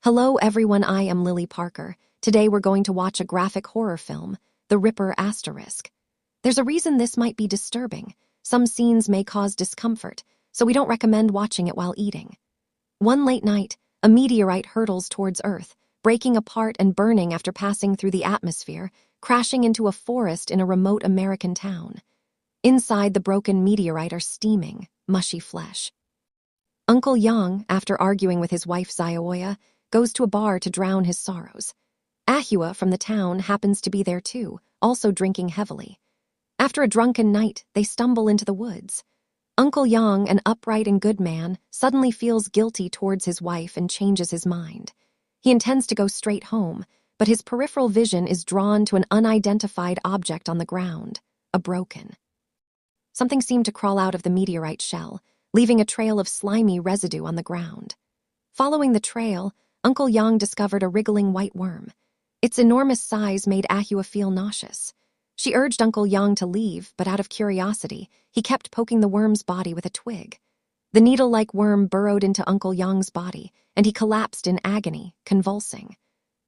Hello everyone, I am Lily Parker. Today we're going to watch a graphic horror film, The Ripper Asterisk. There's a reason this might be disturbing. Some scenes may cause discomfort, so we don't recommend watching it while eating. One late night, a meteorite hurtles towards Earth, breaking apart and burning after passing through the atmosphere, crashing into a forest in a remote American town. Inside the broken meteorite are steaming, mushy flesh. Uncle Yang, after arguing with his wife Zioya, goes to a bar to drown his sorrows. Ahua from the town happens to be there too, also drinking heavily. After a drunken night, they stumble into the woods. Uncle Yang, an upright and good man, suddenly feels guilty towards his wife and changes his mind. He intends to go straight home, but his peripheral vision is drawn to an unidentified object on the ground, a broken. Something seemed to crawl out of the meteorite shell, leaving a trail of slimy residue on the ground. Following the trail, Uncle Yang discovered a wriggling white worm. Its enormous size made Ahua feel nauseous. She urged Uncle Yang to leave, but out of curiosity, he kept poking the worm's body with a twig. The needle-like worm burrowed into Uncle Yang's body, and he collapsed in agony, convulsing.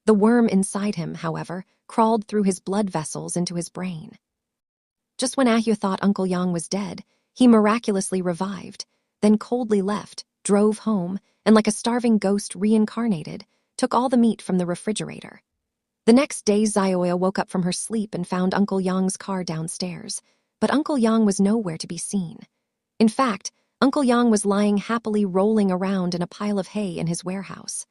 The worm inside him, however, crawled through his blood vessels into his brain. Just when Ahua thought Uncle Yang was dead, he miraculously revived, then coldly left, drove home, and like a starving ghost reincarnated, took all the meat from the refrigerator. The next day, Zioya woke up from her sleep and found Uncle Yang's car downstairs, but Uncle Yang was nowhere to be seen. In fact, Uncle Yang was lying happily rolling around in a pile of hay in his warehouse.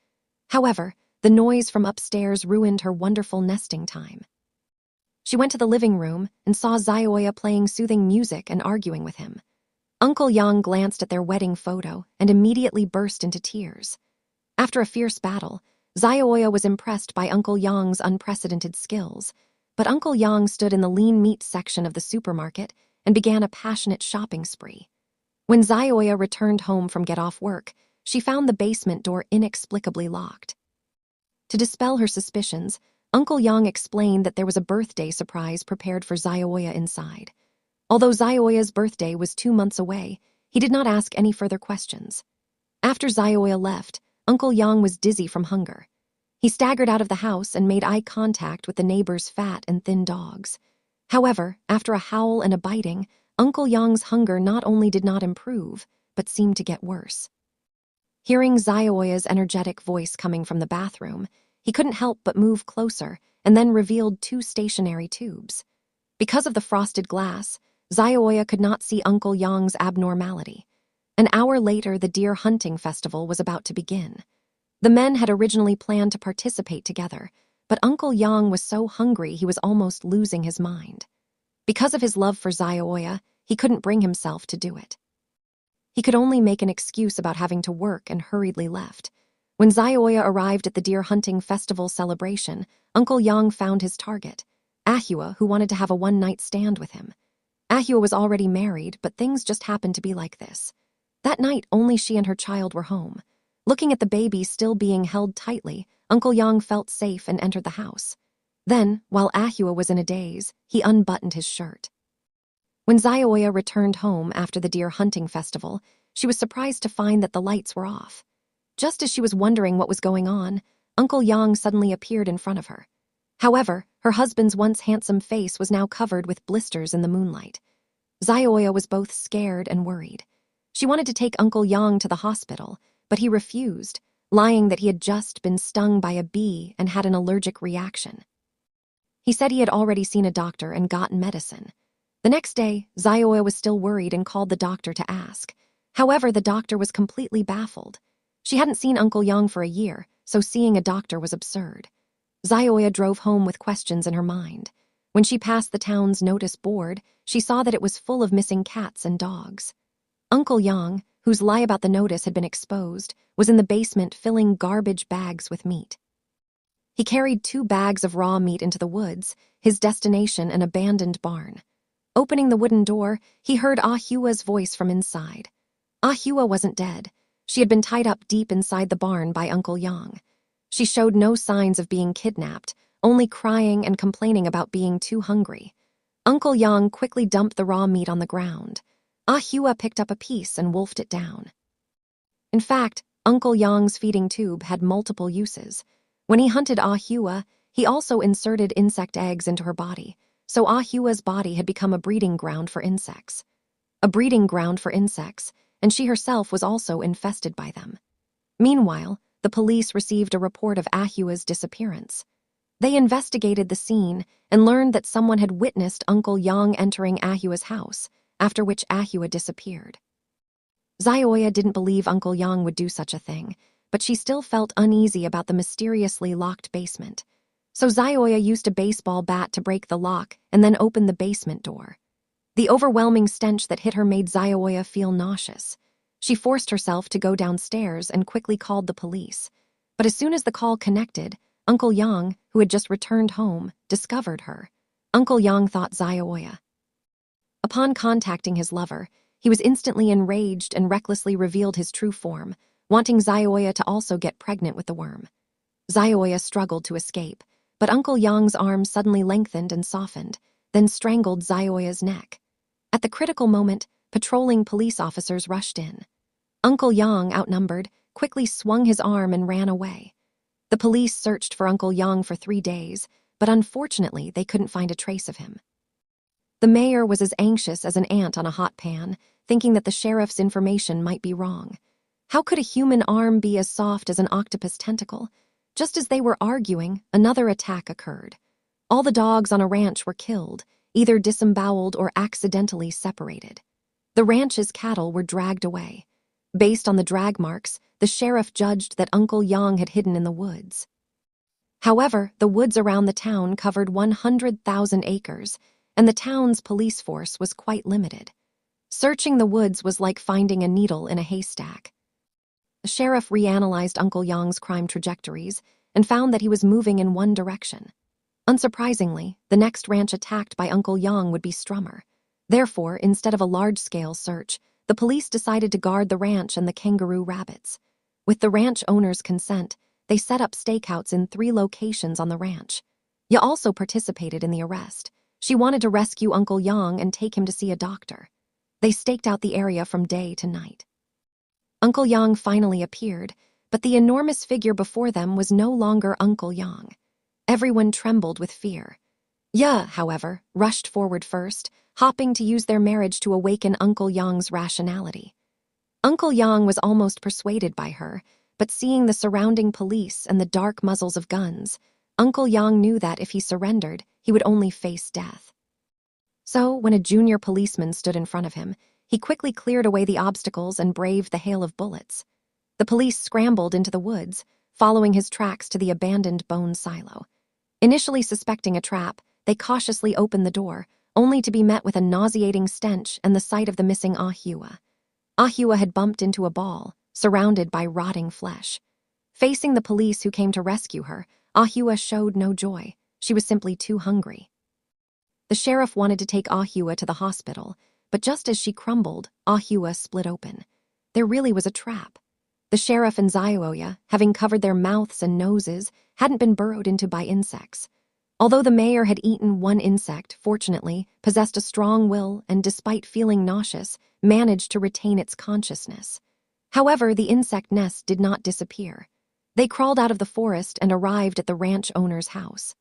However, the noise from upstairs ruined her wonderful nesting time. She went to the living room and saw Zioya playing soothing music and arguing with him. Uncle Yang glanced at their wedding photo and immediately burst into tears. After a fierce battle, Zioya was impressed by Uncle Yang's unprecedented skills, but Uncle Yang stood in the lean meat section of the supermarket and began a passionate shopping spree. When Zioya returned home from get-off work, she found the basement door inexplicably locked. To dispel her suspicions, Uncle Yang explained that there was a birthday surprise prepared for Zioya inside. Although Zioya's birthday was 2 months away, he did not ask any further questions. After Zioya left, Uncle Yang was dizzy from hunger. He staggered out of the house and made eye contact with the neighbor's fat and thin dogs. However, after a howl and a biting, Uncle Yang's hunger not only did not improve, but seemed to get worse. Hearing Zioya's energetic voice coming from the bathroom, he couldn't help but move closer and then revealed 2 stationary tubes. Because of the frosted glass, Zioya could not see Uncle Yang's abnormality. An hour later, the deer hunting festival was about to begin. The men had originally planned to participate together, but Uncle Yang was so hungry he was almost losing his mind. Because of his love for Zioya, he couldn't bring himself to do it. He could only make an excuse about having to work and hurriedly left. When Zioya arrived at the deer hunting festival celebration, Uncle Yang found his target, Ahua, who wanted to have a one-night stand with him. Ahua was already married, but things just happened to be like this. That night, only she and her child were home. Looking at the baby still being held tightly, Uncle Yang felt safe and entered the house. Then, while Ahua was in a daze, he unbuttoned his shirt. When Zioya returned home after the deer hunting festival, she was surprised to find that the lights were off. Just as she was wondering what was going on, Uncle Yang suddenly appeared in front of her. However, her husband's once handsome face was now covered with blisters in the moonlight. Zioya was both scared and worried. She wanted to take Uncle Yang to the hospital, but he refused, lying that he had just been stung by a bee and had an allergic reaction. He said he had already seen a doctor and gotten medicine. The next day, Zioya was still worried and called the doctor to ask. However, the doctor was completely baffled. She hadn't seen Uncle Yang for a year, so seeing a doctor was absurd. Zioya drove home with questions in her mind. When she passed the town's notice board, she saw that it was full of missing cats and dogs. Uncle Yang, whose lie about the notice had been exposed, was in the basement filling garbage bags with meat. He carried 2 bags of raw meat into the woods, his destination an abandoned barn. Opening the wooden door, he heard Ahua's voice from inside. Ahua wasn't dead. She had been tied up deep inside the barn by Uncle Yang. She showed no signs of being kidnapped, only crying and complaining about being too hungry. Uncle Yang quickly dumped the raw meat on the ground. Ahua picked up a piece and wolfed it down. In fact, Uncle Yang's feeding tube had multiple uses. When he hunted Ahua, he also inserted insect eggs into her body, so Ahua's body had become a breeding ground for insects. A breeding ground for insects, and she herself was also infested by them. Meanwhile, the police received a report of Ahua's disappearance. They investigated the scene and learned that someone had witnessed Uncle Yang entering Ahua's house, after which Ahua disappeared. Zioya didn't believe Uncle Yang would do such a thing, but she still felt uneasy about the mysteriously locked basement. So Zioya used a baseball bat to break the lock and then opened the basement door. The overwhelming stench that hit her made Zioya feel nauseous. She forced herself to go downstairs and quickly called the police. But as soon as the call connected, Uncle Yang, who had just returned home, discovered her. Uncle Yang thought Zioya. Upon contacting his lover, he was instantly enraged and recklessly revealed his true form, wanting Zioya to also get pregnant with the worm. Zioya struggled to escape, but Uncle Yang's arm suddenly lengthened and softened, then strangled Zioya's neck. At the critical moment, patrolling police officers rushed in. Uncle Yang, outnumbered, quickly swung his arm and ran away. The police searched for Uncle Yang for 3 days, but unfortunately they couldn't find a trace of him. The mayor was as anxious as an ant on a hot pan, thinking that the sheriff's information might be wrong. How could a human arm be as soft as an octopus tentacle? Just as they were arguing, another attack occurred. All the dogs on a ranch were killed, either disemboweled or accidentally separated. The ranch's cattle were dragged away. Based on the drag marks, the sheriff judged that Uncle Yang had hidden in the woods. However, the woods around the town covered 100,000 acres, and the town's police force was quite limited. Searching the woods was like finding a needle in a haystack. The sheriff reanalyzed Uncle Yang's crime trajectories and found that he was moving in one direction. Unsurprisingly, the next ranch attacked by Uncle Yang would be Strummer. Therefore, instead of a large-scale search, the police decided to guard the ranch and the kangaroo rabbits. With the ranch owner's consent, they set up stakeouts in 3 locations on the ranch. Ya also participated in the arrest. She wanted to rescue Uncle Yang and take him to see a doctor. They staked out the area from day to night. Uncle Yang finally appeared, but the enormous figure before them was no longer Uncle Yang. Everyone trembled with fear. Ya, however, rushed forward first, hoping to use their marriage to awaken Uncle Yang's rationality. Uncle Yang was almost persuaded by her, but seeing the surrounding police and the dark muzzles of guns, Uncle Yang knew that if he surrendered, he would only face death. So, when a junior policeman stood in front of him, he quickly cleared away the obstacles and braved the hail of bullets. The police scrambled into the woods, following his tracks to the abandoned bone silo. Initially suspecting a trap, they cautiously opened the door, only to be met with a nauseating stench and the sight of the missing Ahua. Ahua had bumped into a ball, surrounded by rotting flesh. Facing the police who came to rescue her, Ahua showed no joy. She was simply too hungry. The sheriff wanted to take Ahua to the hospital, but just as she crumbled, Ahua split open. There really was a trap. The sheriff and Zioya, having covered their mouths and noses, hadn't been burrowed into by insects. Although the mayor had eaten one insect, fortunately, possessed a strong will and, despite feeling nauseous, managed to retain its consciousness. However, the insect nest did not disappear. They crawled out of the forest and arrived at the ranch owner's house.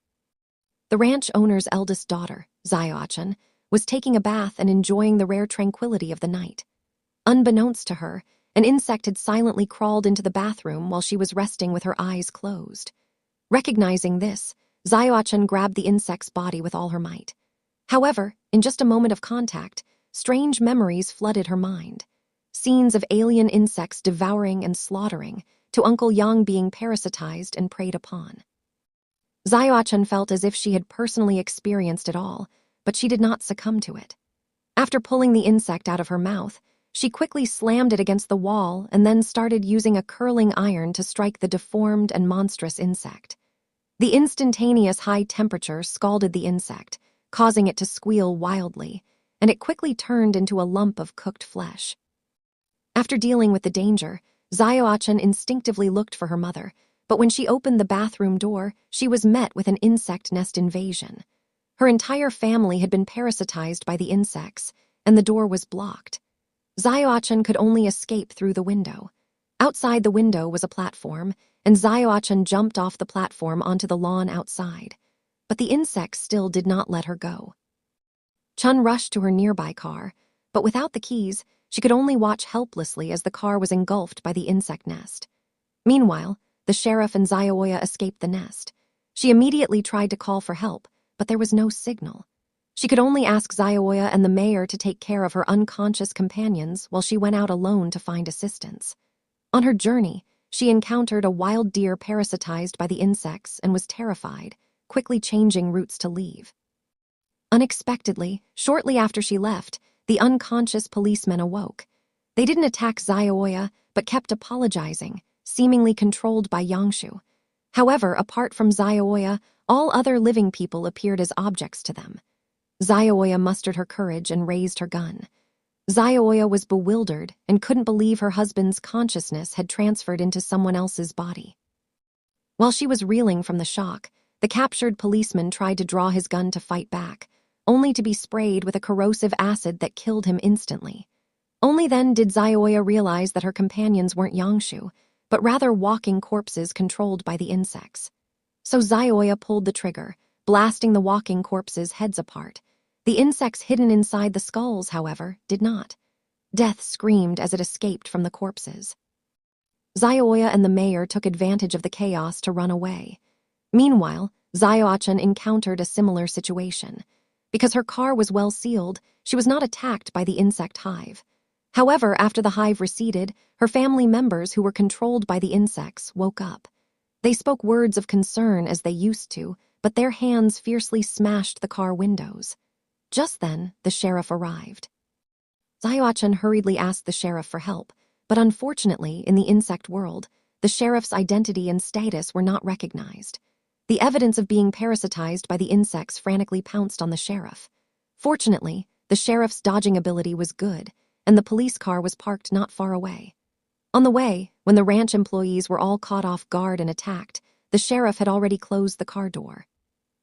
The ranch owner's eldest daughter, Zioachan, was taking a bath and enjoying the rare tranquility of the night. Unbeknownst to her, an insect had silently crawled into the bathroom while she was resting with her eyes closed. Recognizing this, Zioachan grabbed the insect's body with all her might. However, in just a moment of contact, strange memories flooded her mind. Scenes of alien insects devouring and slaughtering, to Uncle Yang being parasitized and preyed upon. Zioachan felt as if she had personally experienced it all, but she did not succumb to it. After pulling the insect out of her mouth, she quickly slammed it against the wall and then started using a curling iron to strike the deformed and monstrous insect. The instantaneous high temperature scalded the insect, causing it to squeal wildly, and it quickly turned into a lump of cooked flesh. After dealing with the danger, Zioachan instinctively looked for her mother, but when she opened the bathroom door, she was met with an insect nest invasion. Her entire family had been parasitized by the insects, and the door was blocked. Zioachan could only escape through the window. Outside the window was a platform, and Zioachan jumped off the platform onto the lawn outside. But the insects still did not let her go. Chun rushed to her nearby car, but without the keys, she could only watch helplessly as the car was engulfed by the insect nest. Meanwhile, the sheriff and Zioia escaped the nest. She immediately tried to call for help, but there was no signal. She could only ask Zioia and the mayor to take care of her unconscious companions while she went out alone to find assistance. On her journey, she encountered a wild deer parasitized by the insects and was terrified, quickly changing routes to leave. Unexpectedly, shortly after she left, the unconscious policemen awoke. They didn't attack Zioia, but kept apologizing, seemingly controlled by Yangshu. However, apart from Zioia, all other living people appeared as objects to them. Zioia mustered her courage and raised her gun. Zioia was bewildered and couldn't believe her husband's consciousness had transferred into someone else's body. While she was reeling from the shock, the captured policeman tried to draw his gun to fight back, only to be sprayed with a corrosive acid that killed him instantly. Only then did Zioia realize that her companions weren't Yangshu, but rather walking corpses controlled by the insects. So Zioia pulled the trigger, blasting the walking corpses' heads apart. The insects hidden inside the skulls, however, did not. Death screamed as it escaped from the corpses. Zioia and the mayor took advantage of the chaos to run away. Meanwhile, Zioachan encountered a similar situation. Because her car was well sealed, she was not attacked by the insect hive. However, after the hive receded, her family members who were controlled by the insects woke up. They spoke words of concern as they used to, but their hands fiercely smashed the car windows. Just then, the sheriff arrived. Zioachan hurriedly asked the sheriff for help, but unfortunately, in the insect world, the sheriff's identity and status were not recognized. The evidence of being parasitized by the insects frantically pounced on the sheriff. Fortunately, the sheriff's dodging ability was good, and the police car was parked not far away. On the way, when the ranch employees were all caught off guard and attacked, the sheriff had already closed the car door.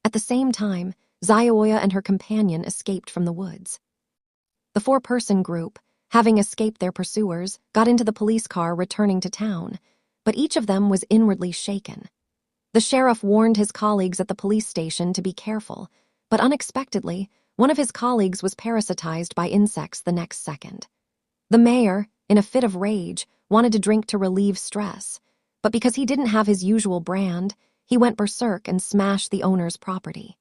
At the same time, Zioia and her companion escaped from the woods. The four-person group, having escaped their pursuers, got into the police car returning to town, but each of them was inwardly shaken. The sheriff warned his colleagues at the police station to be careful, but unexpectedly, one of his colleagues was parasitized by insects the next second. The mayor, in a fit of rage, wanted to drink to relieve stress, but because he didn't have his usual brand, he went berserk and smashed the owner's property.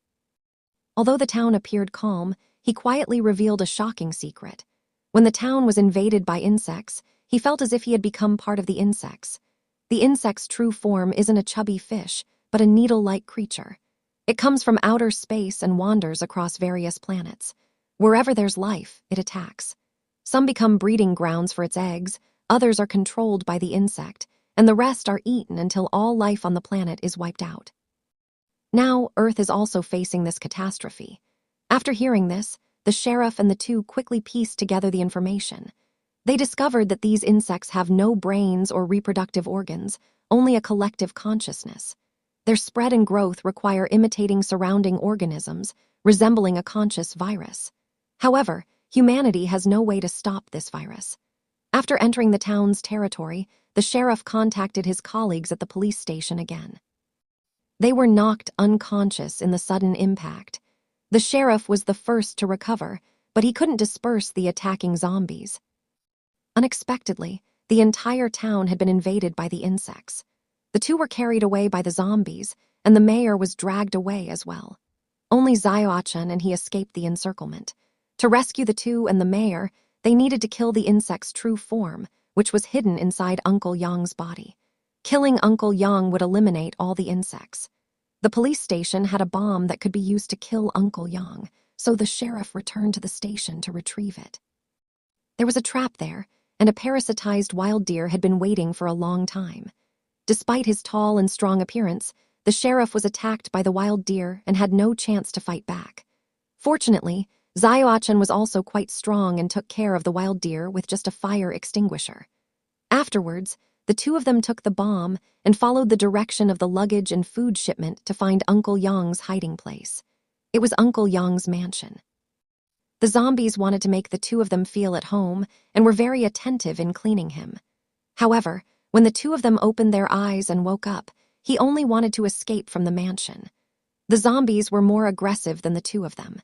Although the town appeared calm, he quietly revealed a shocking secret. When the town was invaded by insects, he felt as if he had become part of the insects. The insect's true form isn't a chubby fish, but a needle-like creature. It comes from outer space and wanders across various planets. Wherever there's life, it attacks. Some become breeding grounds for its eggs, others are controlled by the insect, and the rest are eaten until all life on the planet is wiped out. Now, Earth is also facing this catastrophe. After hearing this, the sheriff and the two quickly pieced together the information. They discovered that these insects have no brains or reproductive organs, only a collective consciousness. Their spread and growth require imitating surrounding organisms, resembling a conscious virus. However, humanity has no way to stop this virus. After entering the town's territory, the sheriff contacted his colleagues at the police station again. They were knocked unconscious in the sudden impact. The sheriff was the first to recover, but he couldn't disperse the attacking zombies. Unexpectedly, the entire town had been invaded by the insects. The two were carried away by the zombies, and the mayor was dragged away as well. Only Zioachan and he escaped the encirclement. To rescue the two and the mayor, they needed to kill the insect's true form, which was hidden inside Uncle Yang's body. Killing Uncle Yang would eliminate all the insects. The police station had a bomb that could be used to kill Uncle Yang, so the sheriff returned to the station to retrieve it. There was a trap there, and a parasitized wild deer had been waiting for a long time. Despite his tall and strong appearance, the sheriff was attacked by the wild deer and had no chance to fight back. Fortunately, Zioachan was also quite strong and took care of the wild deer with just a fire extinguisher. Afterwards, the two of them took the bomb and followed the direction of the luggage and food shipment to find Uncle Yang's hiding place. It was Uncle Yang's mansion. The zombies wanted to make the two of them feel at home and were very attentive in cleaning him. However, When the two of them opened their eyes and woke up, he only wanted to escape from the mansion. The zombies were more aggressive than the two of them.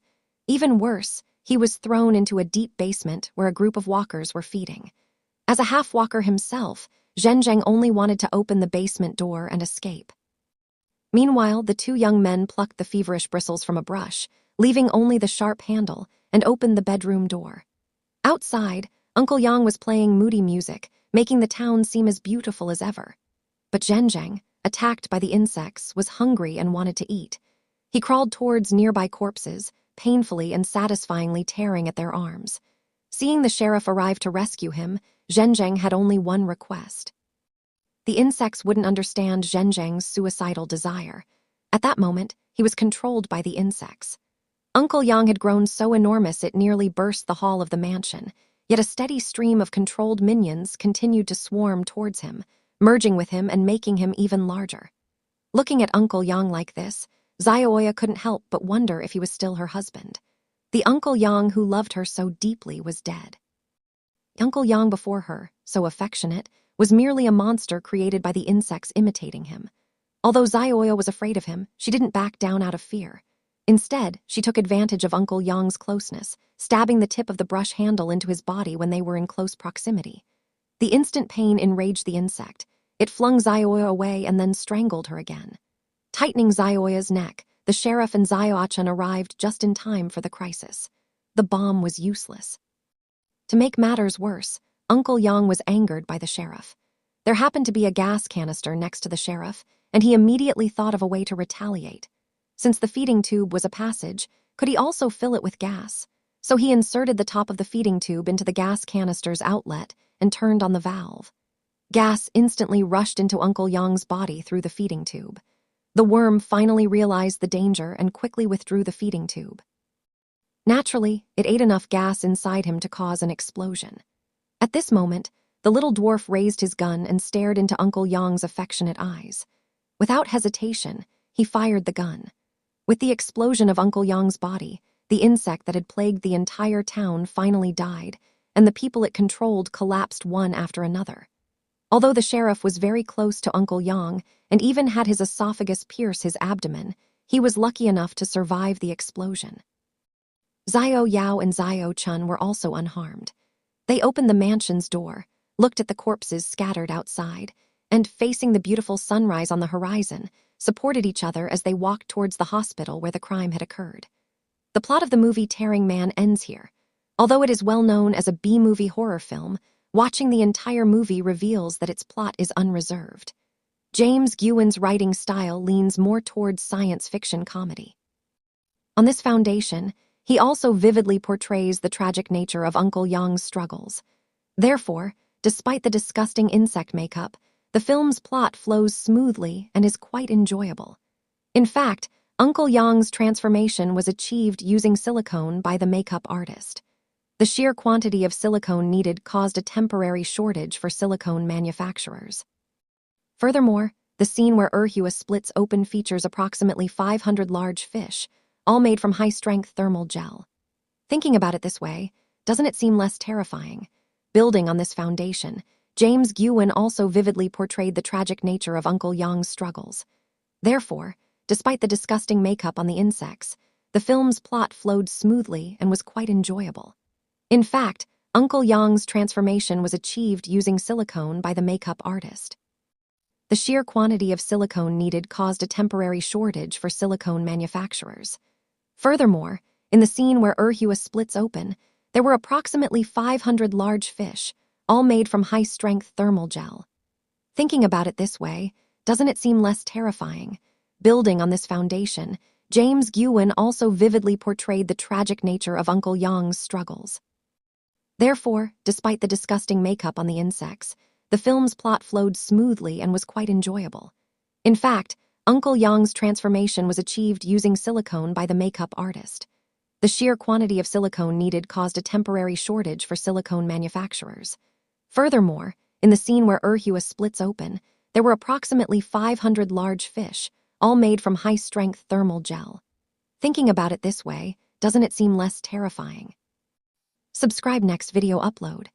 Even worse, he was thrown into a deep basement where a group of walkers were feeding. As a half-walker himself, Zheng only wanted to open the basement door and escape. Meanwhile, the two young men plucked the feverish bristles from a brush, leaving only the sharp handle, and opened the bedroom door. Outside, Uncle Yang was playing moody music, making the town seem as beautiful as ever. But Zheng, attacked by the insects, was hungry and wanted to eat. He crawled towards nearby corpses, painfully and satisfyingly tearing at their arms. Seeing the sheriff arrive to rescue him, Zheng had only one request. The insects wouldn't understand Zheng's suicidal desire. At that moment, he was controlled by the insects. Uncle Yang had grown so enormous it nearly burst the hall of the mansion, yet a steady stream of controlled minions continued to swarm towards him, merging with him and making him even larger. Looking at Uncle Yang like this, Xiaoya couldn't help but wonder if he was still her husband. The Uncle Yang who loved her so deeply was dead. Uncle Yang before her, so affectionate, was merely a monster created by the insects imitating him. Although Xiaoya was afraid of him, she didn't back down out of fear. Instead, she took advantage of Uncle Yang's closeness, stabbing the tip of the brush handle into his body when they were in close proximity. The instant pain enraged the insect. It flung Xiaoya away and then strangled her again. Tightening Xiaoya's neck, the sheriff and Xiaochan arrived just in time for the crisis. The bomb was useless. To make matters worse, Uncle Yang was angered by the sheriff. There happened to be a gas canister next to the sheriff, and he immediately thought of a way to retaliate. Since the feeding tube was a passage, could he also fill it with gas? So he inserted the top of the feeding tube into the gas canister's outlet and turned on the valve. Gas instantly rushed into Uncle Yang's body through the feeding tube. The worm finally realized the danger and quickly withdrew the feeding tube. Naturally, it ate enough gas inside him to cause an explosion. At this moment, the little dwarf raised his gun and stared into Uncle Yang's affectionate eyes. Without hesitation, he fired the gun. With the explosion of Uncle Yang's body, the insect that had plagued the entire town finally died, and the people it controlled collapsed one after another. Although the sheriff was very close to Uncle Yang and even had his esophagus pierce his abdomen, he was lucky enough to survive the explosion. Xiao Yao and Xiao Chun were also unharmed. They opened the mansion's door, looked at the corpses scattered outside, and, facing the beautiful sunrise on the horizon, supported each other as they walked towards the hospital where the crime had occurred. The plot of the movie Tearing Man ends here. Although it is well known as a B-movie horror film, watching the entire movie reveals that its plot is unreserved. James Guan's writing style leans more towards science fiction comedy. On this foundation, he also vividly portrays the tragic nature of Uncle Yang's struggles. Therefore, despite the disgusting insect makeup, the film's plot flows smoothly and is quite enjoyable. In fact, Uncle Yang's transformation was achieved using silicone by the makeup artist. The sheer quantity of silicone needed caused a temporary shortage for silicone manufacturers. Furthermore, the scene where Erhua splits open features approximately 500 large fish, all made from high-strength thermal gel. Thinking about it this way, doesn't it seem less terrifying? Building on this foundation, James Guan also vividly portrayed the tragic nature of Uncle Yang's struggles. Therefore, despite the disgusting makeup on the insects, the film's plot flowed smoothly and was quite enjoyable. In fact, Uncle Yang's transformation was achieved using silicone by the makeup artist. The sheer quantity of silicone needed caused a temporary shortage for silicone manufacturers. Furthermore, in the scene where Erhua splits open, there were approximately 500 large fish, all made from high-strength thermal gel. Thinking about it this way, doesn't it seem less terrifying? Building on this foundation, James Guan also vividly portrayed the tragic nature of Uncle Yang's struggles. Therefore, despite the disgusting makeup on the insects, the film's plot flowed smoothly and was quite enjoyable. In fact, Uncle Yang's transformation was achieved using silicone by the makeup artist. The sheer quantity of silicone needed caused a temporary shortage for silicone manufacturers. Furthermore, in the scene where Erhua splits open, there were approximately 500 large fish, all made from high-strength thermal gel. Thinking about it this way, doesn't it seem less terrifying? Subscribe next video upload.